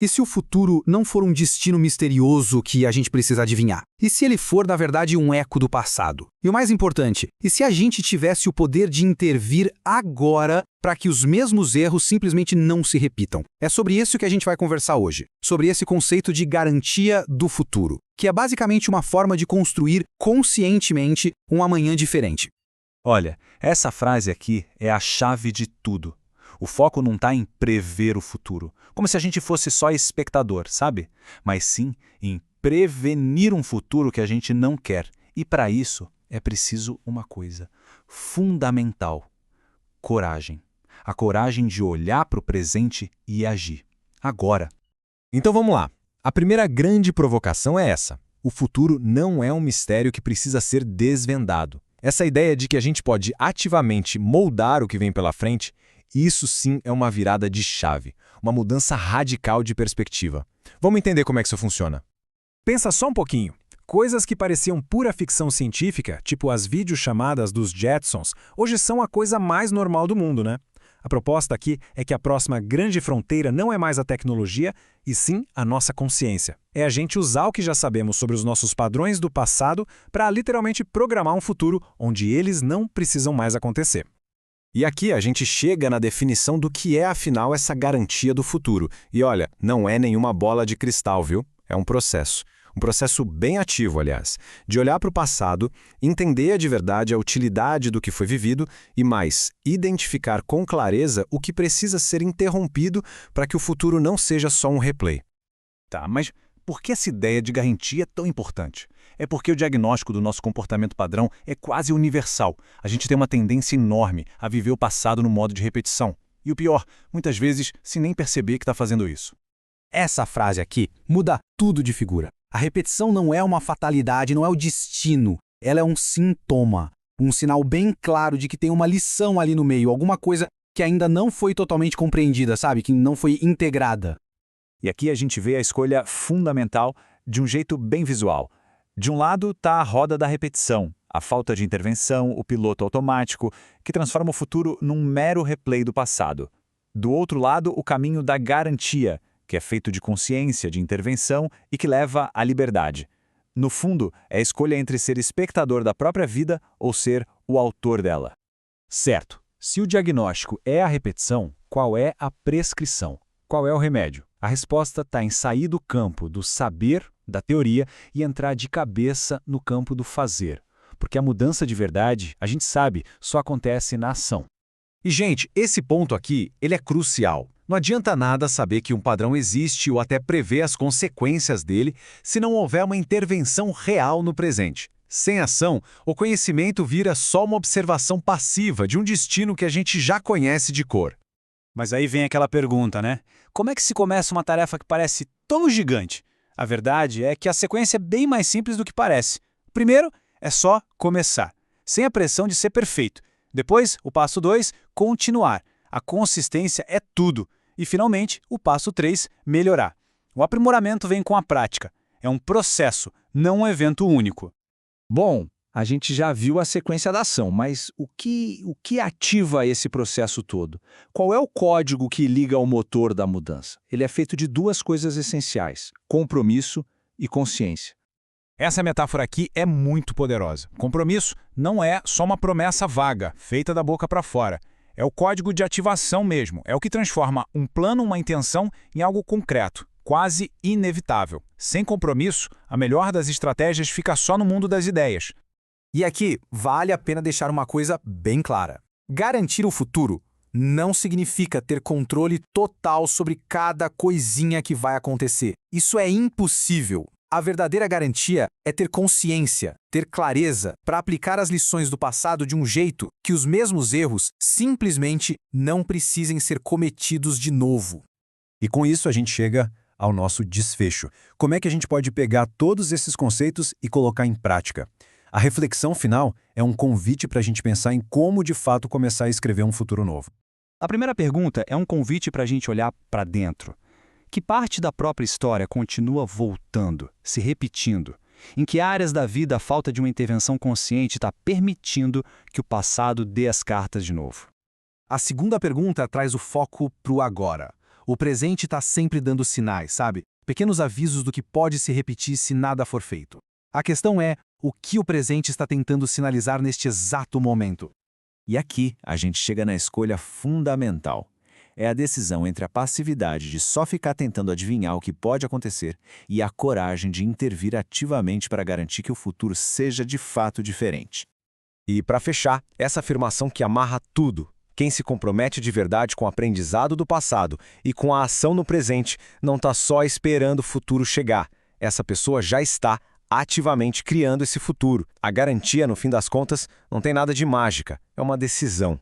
E se o futuro não for um destino misterioso que a gente precisa adivinhar? E se ele for, na verdade, um eco do passado? E o mais importante, e se a gente tivesse o poder de intervir agora para que os mesmos erros simplesmente não se repitam? É sobre isso que a gente vai conversar hoje, sobre esse conceito de garantia do futuro, que é basicamente uma forma de construir conscientemente um amanhã diferente. Olha, essa frase aqui é a chave de tudo. O foco não está em prever o futuro, como se a gente fosse só espectador, sabe? Mas sim em prevenir um futuro que a gente não quer. E para isso é preciso uma coisa fundamental: coragem. A coragem de olhar para o presente e agir. Agora. Então vamos lá. A primeira grande provocação é essa. O futuro não é um mistério que precisa ser desvendado. Essa ideia de que a gente pode ativamente moldar o que vem pela frente, isso sim é uma virada de chave, uma mudança radical de perspectiva. Vamos entender como é que isso funciona. Pensa só um pouquinho. Coisas que pareciam pura ficção científica, tipo as videochamadas dos Jetsons, hoje são a coisa mais normal do mundo, né? A proposta aqui é que a próxima grande fronteira não é mais a tecnologia, e sim a nossa consciência. É a gente usar o que já sabemos sobre os nossos padrões do passado para literalmente programar um futuro onde eles não precisam mais acontecer. E aqui a gente chega na definição do que é, afinal, essa garantia do futuro. E olha, não é nenhuma bola de cristal, viu? É um processo. Um processo bem ativo, aliás, de olhar para o passado, entender de verdade a utilidade do que foi vivido e, mais, identificar com clareza o que precisa ser interrompido para que o futuro não seja só um replay. Tá, mas por que essa ideia de garantia é tão importante? É porque o diagnóstico do nosso comportamento padrão é quase universal. A gente tem uma tendência enorme a viver o passado no modo de repetição. E o pior, muitas vezes, sem nem perceber que está fazendo isso. Essa frase aqui muda tudo de figura. A repetição não é uma fatalidade, não é o destino. Ela é um sintoma, um sinal bem claro de que tem uma lição ali no meio, alguma coisa que ainda não foi totalmente compreendida, sabe? Que não foi integrada. E aqui a gente vê a escolha fundamental de um jeito bem visual. De um lado está a roda da repetição, a falta de intervenção, o piloto automático, que transforma o futuro num mero replay do passado. Do outro lado, o caminho da garantia, que é feito de consciência, de intervenção e que leva à liberdade. No fundo, é a escolha entre ser espectador da própria vida ou ser o autor dela. Certo, se o diagnóstico é a repetição, qual é a prescrição? Qual é o remédio? A resposta está em sair do campo do saber, da teoria, e entrar de cabeça no campo do fazer. Porque a mudança de verdade, a gente sabe, só acontece na ação. E, gente, esse ponto aqui, ele é crucial. Não adianta nada saber que um padrão existe ou até prever as consequências dele se não houver uma intervenção real no presente. Sem ação, o conhecimento vira só uma observação passiva de um destino que a gente já conhece de cor. Mas aí vem aquela pergunta, né? Como é que se começa uma tarefa que parece tão gigante? A verdade é que a sequência é bem mais simples do que parece. Primeiro, é só começar, sem a pressão de ser perfeito. Depois, o passo 2, continuar. A consistência é tudo. E, finalmente, o passo 3, melhorar. O aprimoramento vem com a prática. É um processo, não um evento único. Bom, a gente já viu a sequência da ação, mas o que ativa esse processo todo? Qual é o código que liga ao motor da mudança? Ele é feito de duas coisas essenciais: compromisso e consciência. Essa metáfora aqui é muito poderosa. Compromisso não é só uma promessa vaga, feita da boca para fora. É o código de ativação mesmo. É o que transforma um plano, uma intenção, em algo concreto, quase inevitável. Sem compromisso, a melhor das estratégias fica só no mundo das ideias. E aqui, vale a pena deixar uma coisa bem clara. Garantir o futuro não significa ter controle total sobre cada coisinha que vai acontecer. Isso é impossível. A verdadeira garantia é ter consciência, ter clareza para aplicar as lições do passado de um jeito que os mesmos erros simplesmente não precisem ser cometidos de novo. E com isso a gente chega ao nosso desfecho. Como é que a gente pode pegar todos esses conceitos e colocar em prática? A reflexão final é um convite para a gente pensar em como de fato começar a escrever um futuro novo. A primeira pergunta é um convite para a gente olhar para dentro. Que parte da própria história continua voltando, se repetindo? Em que áreas da vida a falta de uma intervenção consciente está permitindo que o passado dê as cartas de novo? A segunda pergunta traz o foco para o agora. O presente está sempre dando sinais, sabe? Pequenos avisos do que pode se repetir se nada for feito. A questão é o que o presente está tentando sinalizar neste exato momento. E aqui a gente chega na escolha fundamental. É a decisão entre a passividade de só ficar tentando adivinhar o que pode acontecer e a coragem de intervir ativamente para garantir que o futuro seja de fato diferente. E, para fechar, essa afirmação que amarra tudo. Quem se compromete de verdade com o aprendizado do passado e com a ação no presente não está só esperando o futuro chegar. Essa pessoa já está ativamente criando esse futuro. A garantia, no fim das contas, não tem nada de mágica. É uma decisão.